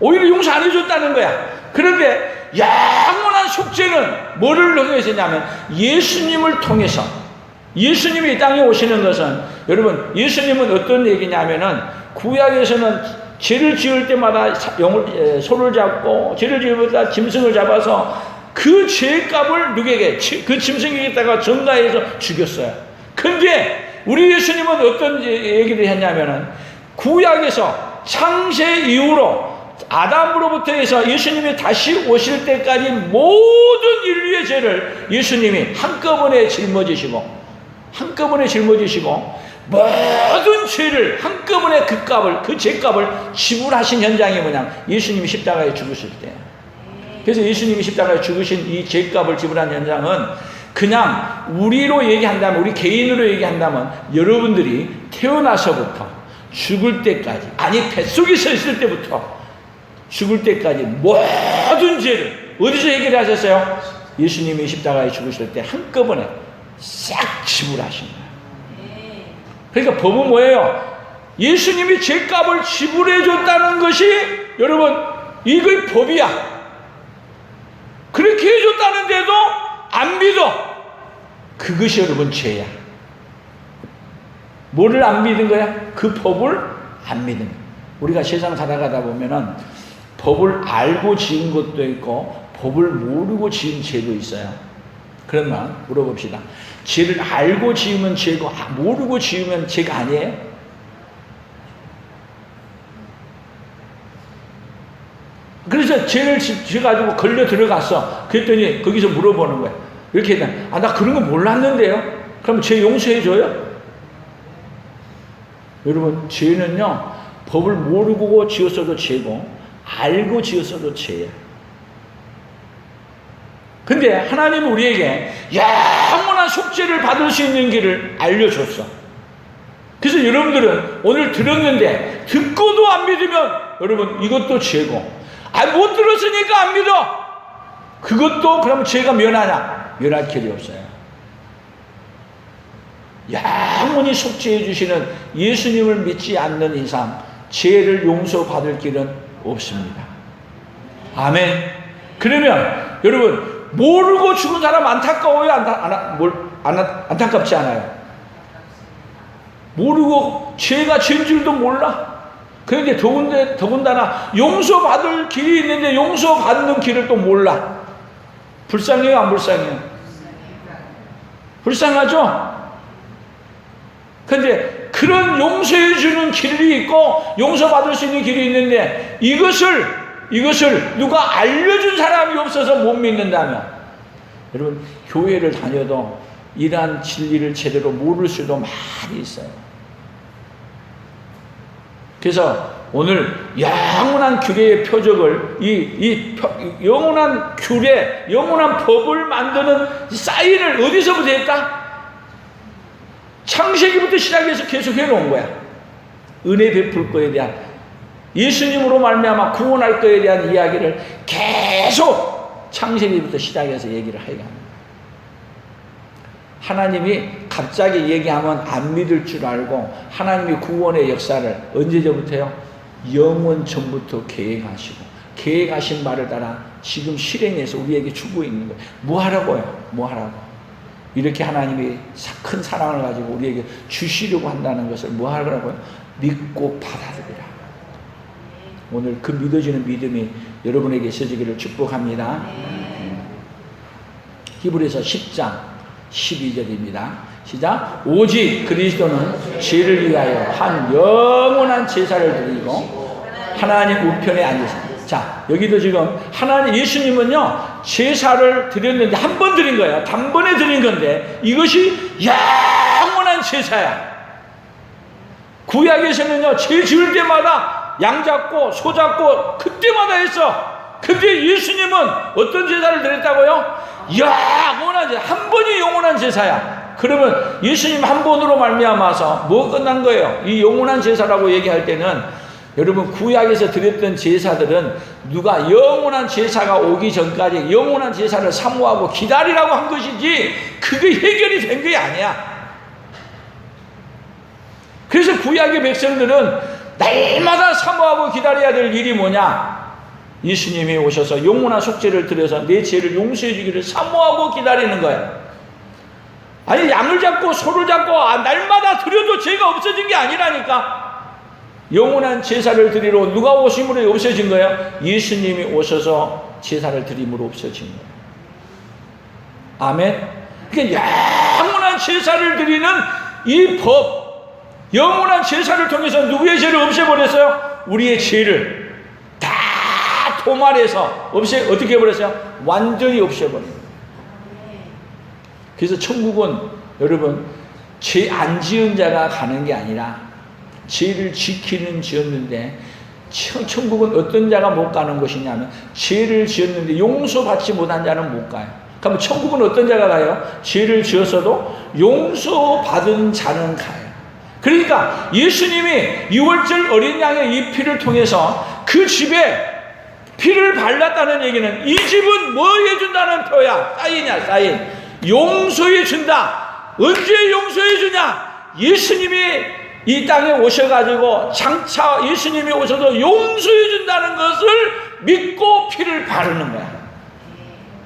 오히려 용서 안 해줬다는 거야. 그런데 영원한 속죄는 뭐를 통해서 했냐면 예수님을 통해서. 예수님이 이 땅에 오시는 것은 여러분 예수님은 어떤 얘기냐면은 구약에서는 죄를 지을 때마다 소를 잡고 죄를 지을 때마다 짐승을 잡아서 그 죄값을 누구에게 그 짐승에게다가 전가해서 죽였어요. 근데 우리 예수님은 어떤 얘기를 했냐면은 구약에서 창세 이후로 아담으로부터 해서 예수님이 다시 오실 때까지 모든 인류의 죄를 예수님이 한꺼번에 짊어지시고 모든 죄를 한꺼번에 그 죄값을 지불하신 현장이 뭐냐? 예수님이 십자가에 죽으실 때. 그래서 예수님이 십자가에 죽으신 이 죄값을 지불한 현장은 그냥 우리로 얘기한다면, 우리 개인으로 얘기한다면 여러분들이 태어나서부터 죽을 때까지, 아니 뱃속에서 있을 때부터 죽을 때까지 모든 죄를 어디서 해결하셨어요? 예수님이 십자가에 죽으실 때 한꺼번에 싹 지불하신 거예요. 그러니까 법은 뭐예요? 예수님이 죄값을 지불해 줬다는 것이 여러분 이거 법이야. 그렇게 해줬다는데도 안 믿어. 그것이 여러분 죄야. 뭐를 안 믿은 거야? 그 법을 안 믿은 거야. 우리가 세상 살아가다 보면은 법을 알고 지은 것도 있고 법을 모르고 지은 죄도 있어요. 그러면 물어봅시다. 죄를 알고 지으면 죄고 모르고 지으면 죄가 아니에요? 그래서 죄를 지어가지고 걸려 들어갔어. 그랬더니 거기서 물어보는 거야. 이렇게 했더니 나 그런 거 몰랐는데요? 그럼 죄 용서해줘요? 여러분 죄는요 법을 모르고 지었어도 죄고 알고 지었어도 죄야. 근데 하나님은 우리에게 영원한 속죄를 받을 수 있는 길을 알려줬어. 그래서 여러분들은 오늘 들었는데 듣고도 안 믿으면 여러분 이것도 죄고 못 들었으니까 안 믿어. 그것도 그럼 죄가 면하냐? 면할 길이 없어요. 영원히 속죄해 주시는 예수님을 믿지 않는 이상 죄를 용서받을 길은 없습니다. 아멘. 그러면 여러분, 모르고 죽은 사람 안타까워요? 안타깝지 않아요? 모르고 죄가 죄인 줄도 몰라. 그런데 더군다나 용서받을 길이 있는데 용서받는 길을 또 몰라. 불쌍해요, 안 불쌍해요? 불쌍하죠? 그런데 그런 용서해 주는 길이 있고 용서받을 수 있는 길이 있는데 이것을 누가 알려준 사람이 없어서 못 믿는다면, 여러분, 교회를 다녀도 이러한 진리를 제대로 모를 수도 많이 있어요. 그래서 오늘 영원한 규례의 표적을, 영원한 규례, 영원한 법을 만드는 사인을 어디서부터 했다? 창세기부터 시작해서 계속 해놓은 거야. 은혜 베풀 거에 대한, 예수님으로 말미암아 구원할 거에 대한 이야기를 계속 창세기부터 시작해서 얘기를 하게 합니다. 하나님이 갑자기 얘기하면 안 믿을 줄 알고 하나님이 구원의 역사를 언제부터요? 영원 전부터 계획하시고 계획하신 말을 따라 지금 실행해서 우리에게 주고 있는 거예요. 뭐 하라고요? 뭐 하라고? 이렇게 하나님이 큰 사랑을 가지고 우리에게 주시려고 한다는 것을 뭐 하라고요? 믿고 받아들이라. 오늘 그 믿어지는 믿음이 여러분에게 있어지기를 축복합니다. 히브리서 10장 12절입니다. 시작. 오직 그리스도는 죄를 위하여 한 영원한 제사를 드리고 하나님 우편에 앉으십니다. 자, 여기도 지금 예수님은요, 제사를 드렸는데 한 번 드린 거예요. 단번에 드린 건데 이것이 영원한 제사야. 구약에서는요, 죄 지을 때마다 양 잡고 소 잡고 그때마다 했어. 근데 예수님은 어떤 제사를 드렸다고요? 영원한 제사. 한 번이 영원한 제사야. 그러면 예수님 한 번으로 말미암아서 뭐 끝난 거예요? 이 영원한 제사라고 얘기할 때는, 여러분, 구약에서 드렸던 제사들은 누가 영원한 제사가 오기 전까지 영원한 제사를 사모하고 기다리라고 한 것이지 그게 해결이 된 게 아니야. 그래서 구약의 백성들은 날마다 사모하고 기다려야 될 일이 뭐냐? 예수님이 오셔서 영원한 속죄를 드려서 내 죄를 용서해 주기를 사모하고 기다리는 거예요. 아니, 양을 잡고 소를 잡고 날마다 드려도 죄가 없어진 게 아니라니까. 영원한 제사를 드리러 누가 오심으로 없어진 거예요? 예수님이 오셔서 제사를 드림으로 없어진 거예요. 아멘. 그러니까 영원한 제사를 드리는 이 법, 영원한 제사를 통해서 누구의 죄를 없애버렸어요? 우리의 죄를 다 도말해서 어떻게 해버렸어요? 완전히 없애버린 거예요. 그래서 천국은 여러분, 죄 안 지은 자가 가는 게 아니라 죄를 지키는 지었는데, 천국은 어떤 자가 못 가는 것이냐면 죄를 지었는데 용서받지 못한 자는 못 가요. 그럼 천국은 어떤 자가 가요? 죄를 지었어도 용서받은 자는 가요. 그러니까 예수님이 6월절 어린 양의 이 피를 통해서 그 집에 피를 발랐다는 얘기는 이 집은 뭐 해준다는 표야? 사인이야, 사인. 용서해 준다. 언제 용서해 주냐? 예수님이 이 땅에 오셔가지고 장차 예수님이 오셔서 용서해 준다는 것을 믿고 피를 바르는 거야.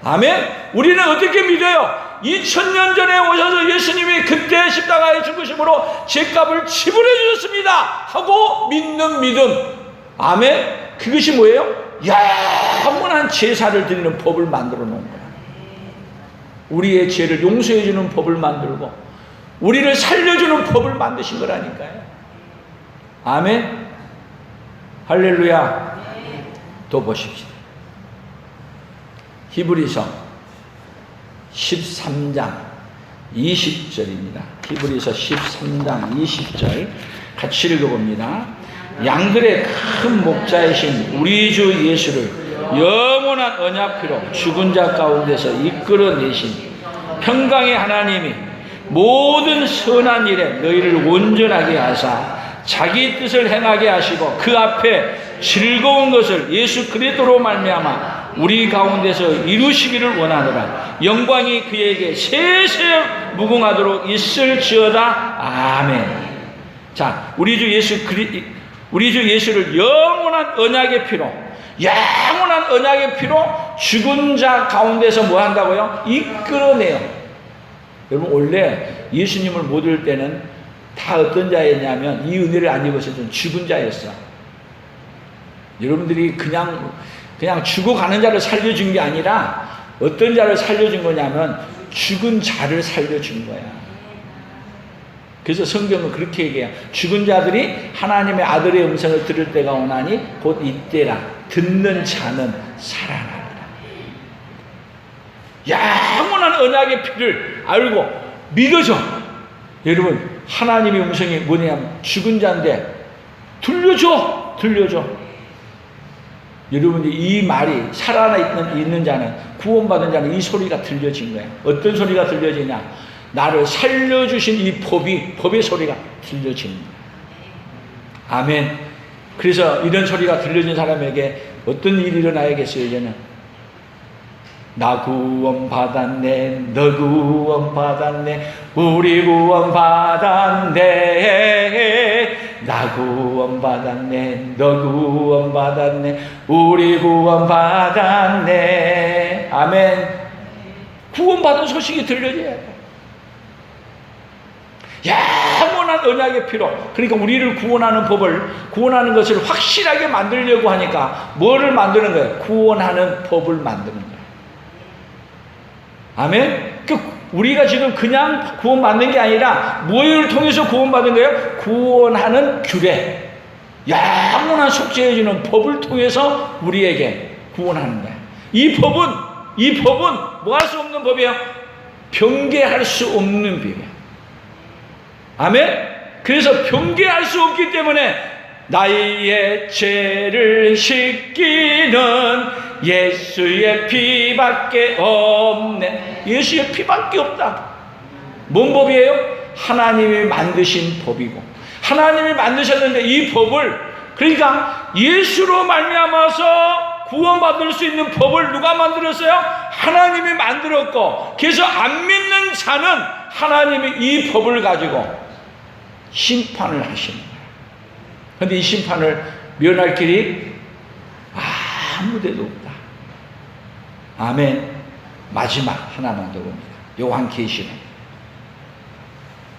아멘. 우리는 어떻게 믿어요? 2000년 전에 오셔서 예수님이 그때 십자가에 죽으심으로 죄값을 지불해 주셨습니다 하고 믿는 믿음. 아멘. 그것이 뭐예요? 영원한 제사를 드리는 법을 만들어 놓은 거야. 우리의 죄를 용서해 주는 법을 만들고 우리를 살려주는 법을 만드신 거라니까요. 아멘. 할렐루야. 또 보십시오. 히브리서 13장 20절입니다. 히브리서 13장 20절 같이 읽어봅니다. 양들의 큰 목자이신 우리 주 예수를 영원한 언약피로 죽은 자 가운데서 이끌어내신 평강의 하나님이 모든 선한 일에 너희를 온전하게 하사 자기 뜻을 행하게 하시고 그 앞에 즐거운 것을 예수 그리스도로 말미암아 우리 가운데서 이루시기를 원하노라. 영광이 그에게 세세 무궁하도록 있을지어다. 아멘. 자, 우리 주 예수를 영원한 언약의 피로, 영원한 언약의 피로 죽은 자 가운데서 뭐 한다고요? 이끌어내요. 여러분, 원래 예수님을 못 올 때는 다 어떤 자였냐면 이 은혜를 안 입으셨던 죽은 자였어. 여러분들이 그냥 죽어가는 자를 살려준 게 아니라 어떤 자를 살려준 거냐면 죽은 자를 살려준 거야. 그래서 성경은 그렇게 얘기해요. 죽은 자들이 하나님의 아들의 음성을 들을 때가 오나니 곧 이때라. 듣는 자는 살아나리라. 영원한 언약의 피를 알고 믿어줘. 여러분, 하나님의 음성이 뭐냐면 죽은 자인데 들려줘. 여러분이 이 말이 살아나 있는 자는, 구원받은 자는 이 소리가 들려진 거야. 어떤 소리가 들려지냐? 나를 살려주신 이 법의 소리가 들려진 거야. 아멘. 그래서 이런 소리가 들려진 사람에게 어떤 일이 일어나야겠어요? 이제는 나 구원받았네, 너 구원받았네, 우리 구원받았네. 나 구원받았네, 너 구원받았네, 우리 구원받았네. 아멘. 구원받은 소식이 들려줘야 돼. 영원한 언약의 피로. 그러니까 우리를 구원하는 법을, 구원하는 것을 확실하게 만들려고 하니까 뭐를 만드는 거예요? 구원하는 법을 만드는 거예요. 아멘. 우리가 지금 그냥 구원받는 게 아니라 뭐를 통해서 구원받은 거예요? 구원하는 규례, 영원한 속죄해주는 법을 통해서 우리에게 구원하는 거예요. 이 법은 뭐 할 수 없는 법이에요? 변개할 수 없는 법이에요. 아멘. 그래서 변개할 수 없기 때문에 나의 죄를 씻기는 예수의 피밖에 없네. 예수의 피밖에 없다. 뭔 법이에요? 하나님이 만드신 법이고, 하나님이 만드셨는데 이 법을, 그러니까 예수로 말미암아서 구원받을 수 있는 법을 누가 만들었어요? 하나님이 만들었고, 그래서 안 믿는 자는 하나님이 이 법을 가지고 심판을 하시는 거예요. 그런데 이 심판을 면할 길이 아무 데도 없다. 아멘. 마지막 하나만 더 봅니다. 요한계시록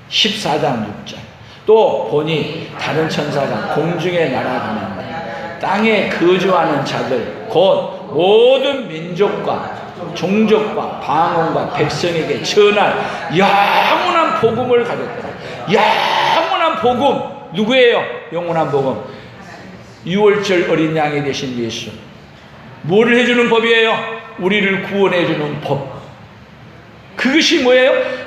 14장 6절. 또 보니 다른 천사가 공중에 날아가는 땅에 거주하는 자들 곧 모든 민족과 종족과 방언과 백성에게 전할 영원한 복음을 가졌더라. 영원한 복음. 누구예요? 영원한 복음. 6월절 어린 양이 되신 예수. 뭐를 해주는 법이에요? 우리를 구원해주는 법. 그것이 뭐예요?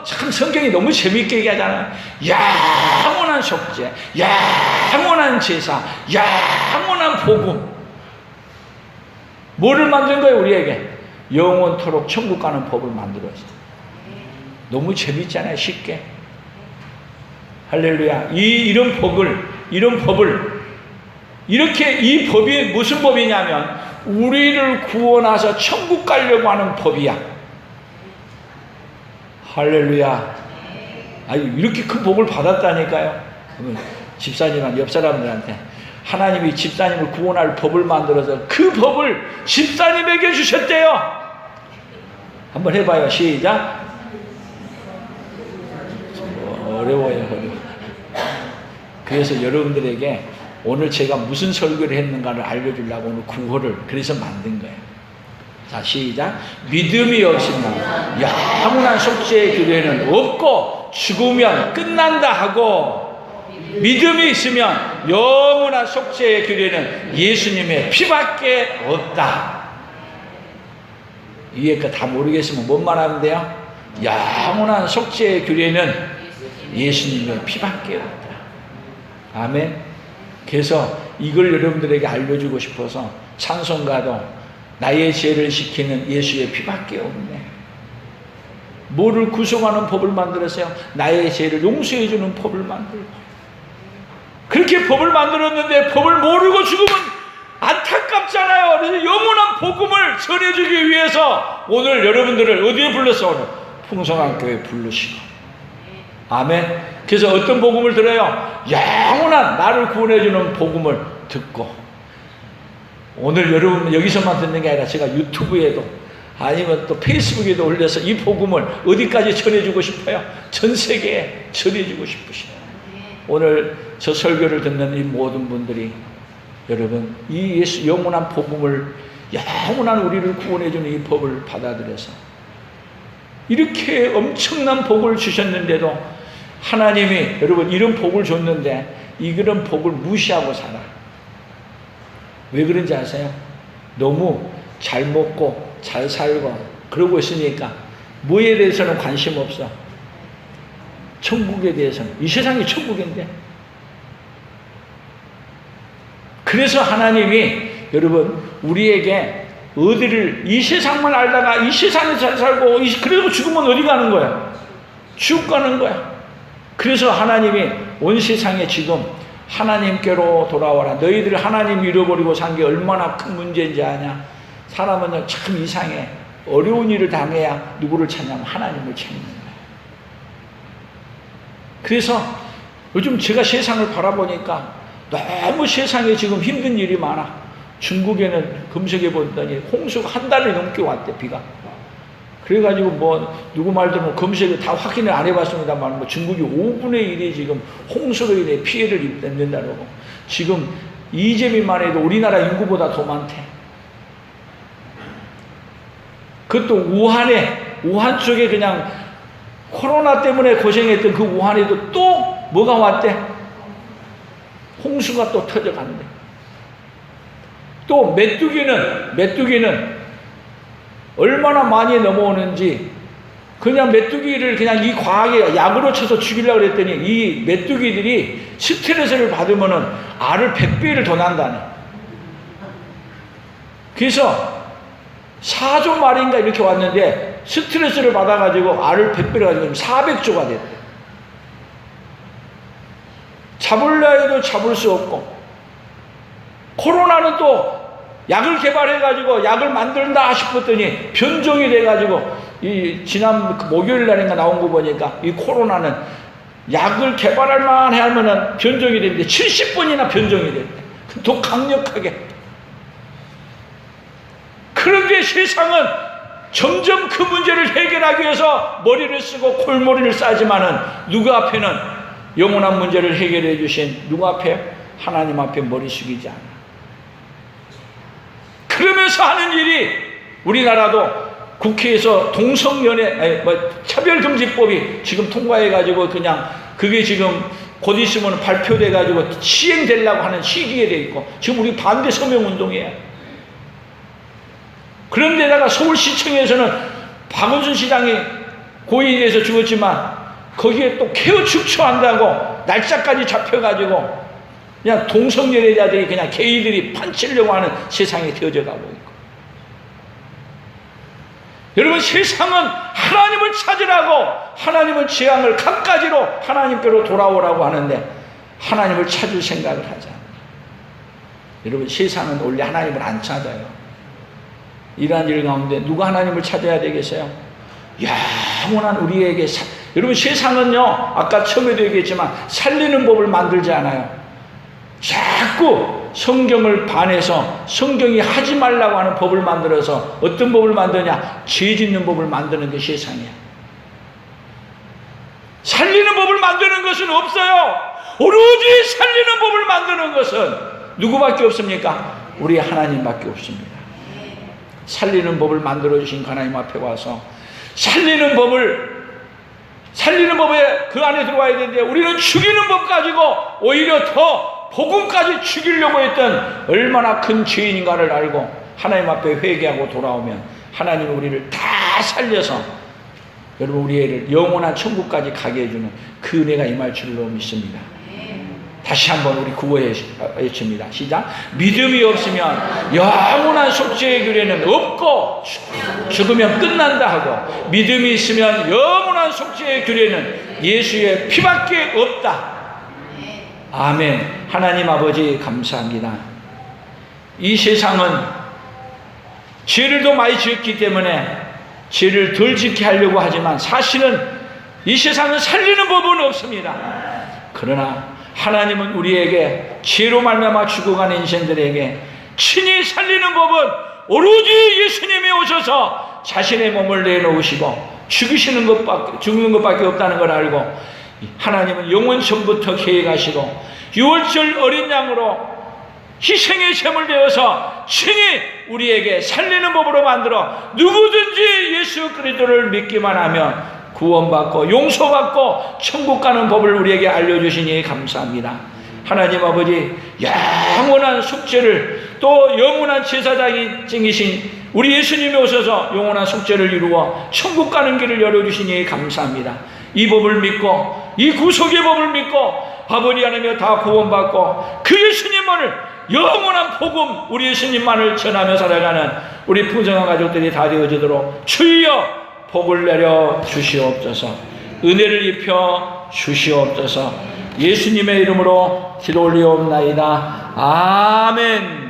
참 성경이 너무 재밌게 얘기하잖아요. 영원한 속죄, 영원한 제사, 영원한 복음. 뭐를 만든 거예요? 우리에게 영원토록 천국 가는 법을 만들었어요. 너무 재밌잖아요. 쉽게. 할렐루야. 이런 법을 이렇게, 이 법이 무슨 법이냐면 우리를 구원해서 천국 가려고 하는 법이야. 할렐루야. 이렇게 큰 복을 받았다니까요. 집사님한 옆 사람들한테 하나님이 집사님을 구원할 법을 만들어서 그 법을 집사님에게 주셨대요. 한번 해봐요. 시작. 어려워요. 그래서 여러분들에게 오늘 제가 무슨 설교를 했는가를 알려주려고 오늘 구호를 그래서 만든 거예요. 자, 시작. 믿음이 없으면 영원한 속죄의 교회는 없고 죽으면 끝난다 하고, 믿음이 있으면 영원한 속죄의 교회는 예수님의 피밖에 없다. 이게 다 모르겠으면 뭔 하면 돼요? 영원한 속죄의 교회는 예수님의 피밖에 없다. 아멘. 그래서 이걸 여러분들에게 알려주고 싶어서 찬송가도 나의 죄를 지키는 예수의 피밖에 없네. 뭐를 구속하는 법을 만들었어요? 나의 죄를 용서해주는 법을 만들고. 그렇게 법을 만들었는데 법을 모르고 죽으면 안타깝잖아요. 그래서 영원한 복음을 전해주기 위해서 오늘 여러분들을 어디에 불렀어? 오늘 풍성한 교회에 부르시고. 아멘. 그래서 어떤 복음을 들어요? 영원한 나를 구원해주는 복음을 듣고. 오늘 여러분 여기서만 듣는 게 아니라 제가 유튜브에도 아니면 또 페이스북에도 올려서 이 복음을 어디까지 전해주고 싶어요? 전 세계에 전해주고 싶으시네요. 오늘 저 설교를 듣는 이 모든 분들이 여러분 이 예수 영원한 복음을, 영원한 우리를 구원해주는 이 법을 받아들여서 이렇게 엄청난 복을 주셨는데도 하나님이 여러분 이런 복을 줬는데 이런 복을 무시하고 살아. 왜 그런지 아세요? 너무 잘 먹고 잘 살고 그러고 있으니까 뭐에 대해서는 관심 없어. 천국에 대해서는. 이 세상이 천국인데. 그래서 하나님이 여러분 우리에게 어디를 이 세상만 알다가 이 세상에 잘 살고 그래도 죽으면 어디 가는 거야? 지옥 가는 거야. 그래서 하나님이 온 세상에 지금 하나님께로 돌아와라. 너희들 하나님 잃어버리고 산 게 얼마나 큰 문제인지 아냐? 사람은 참 이상해. 어려운 일을 당해야 누구를 찾냐면 하나님을 찾는 거야. 그래서 요즘 제가 세상을 바라보니까 너무 세상에 지금 힘든 일이 많아. 중국에는 검색해 보더니 홍수가 한 달이 넘게 왔대, 비가. 그래가지고 뭐 누구 말 들으면 검색을 다 확인을 안 해봤습니다만 뭐 중국이 5분의 1이 지금 홍수로 인해 피해를 입는다고. 지금 이재민만 해도 우리나라 인구보다 더 많대. 그것도 우한 쪽에 그냥 코로나 때문에 고생했던 그 우한에도 또 뭐가 왔대? 홍수가 또 터져간대. 또 메뚜기는 얼마나 많이 넘어오는지 그냥 메뚜기를 그냥 이 과하게 약으로 쳐서 죽이려고 그랬더니 이 메뚜기들이 스트레스를 받으면은 알을 100배를 더 난다네. 그래서 4조 마리인가 이렇게 왔는데 스트레스를 받아가지고 알을 100배를 가지고 400조가 됐대. 잡으려 해도 잡을 수 없고, 코로나는 또 약을 개발해가지고 약을 만든다 싶었더니 변종이 돼가지고 이 지난 목요일 날인가 나온 거 보니까 이 코로나는 약을 개발할 만해 하면은 변종이 됐는데 70번이나 변종이 됐대. 더 강력하게. 그런데 세상은 점점 그 문제를 해결하기 위해서 머리를 쓰고 골머리를 싸지만은 누구 앞에는 영원한 문제를 해결해 주신 누구 앞에? 하나님 앞에 머리 숙이지 않아. 그러면서 하는 일이 우리나라도 국회에서 동성연애 차별금지법이 지금 통과해가지고 그냥 그게 지금 곧 있으면 발표돼가지고 시행되려고 하는 시기에 돼 있고 지금 우리 반대 서명운동이에요. 그런데다가 서울시청에서는 박원순 시장이 고인이 돼서 죽었지만 거기에 또 케어 축소한다고 날짜까지 잡혀가지고 그냥 동성연애자들이 그냥 게이들이 판치려고 하는 세상이 되어져 가고 있고. 여러분 세상은 하나님을 찾으라고 하나님은 재앙을 갖가지로 하나님께로 돌아오라고 하는데 하나님을 찾을 생각을 하지 않아요. 여러분 세상은 원래 하나님을 안 찾아요. 이러한 일 가운데 누가 하나님을 찾아야 되겠어요? 영원한 우리에게 여러분 세상은요 아까 처음에도 얘기했지만 살리는 법을 만들지 않아요. 자꾸 성경을 반해서 성경이 하지 말라고 하는 법을 만들어서 어떤 법을 만드냐? 죄 짓는 법을 만드는 게 세상이야. 살리는 법을 만드는 것은 없어요. 오로지 살리는 법을 만드는 것은 누구밖에 없습니까? 우리 하나님밖에 없습니다. 살리는 법을 만들어 주신 하나님 앞에 와서 살리는 법에 그 안에 들어와야 되는데 우리는 죽이는 법 가지고 오히려 더 복음까지 죽이려고 했던 얼마나 큰 죄인인가를 알고 하나님 앞에 회개하고 돌아오면 하나님은 우리를 다 살려서 여러분 우리 애를 영원한 천국까지 가게 해주는 그 은혜가 임할 줄로 믿습니다. 다시 한번 우리 구호에 외칩니다. 시작. 믿음이 없으면 영원한 속죄의 규례는 없고 죽으면 끝난다 하고 믿음이 있으면 영원한 속죄의 규례는 예수의 피밖에 없다. 아멘. 하나님 아버지 감사합니다. 이 세상은 죄를 더 많이 지었기 때문에 죄를 덜 짓게 하려고 하지만 사실은 이 세상은 살리는 법은 없습니다. 그러나 하나님은 우리에게 죄로 말미암아 죽어가는 인생들에게 친히 살리는 법은 오로지 예수님이 오셔서 자신의 몸을 내놓으시고 죽는 것밖에 없다는 걸 알고 하나님은 영원 전부터 계획하시고 6월절 어린 양으로 희생의 제물 되어서 친히 우리에게 살리는 법으로 만들어 누구든지 예수 그리스도를 믿기만 하면 구원받고 용서받고 천국 가는 법을 우리에게 알려주시니 감사합니다. 하나님 아버지, 영원한 속죄를 또 영원한 제사장이신 우리 예수님이 오셔서 영원한 속죄를 이루어 천국 가는 길을 열어주시니 감사합니다. 이 법을 믿고 이 구속의 법을 믿고 아버지 하나님여 다 구원받고 그 예수님만을 영원한 복음 우리 예수님만을 전하며 살아가는 우리 풍성한 가족들이 다 되어지도록 주여 복을 내려 주시옵소서. 은혜를 입혀 주시옵소서. 예수님의 이름으로 기도 올리옵나이다. 아멘.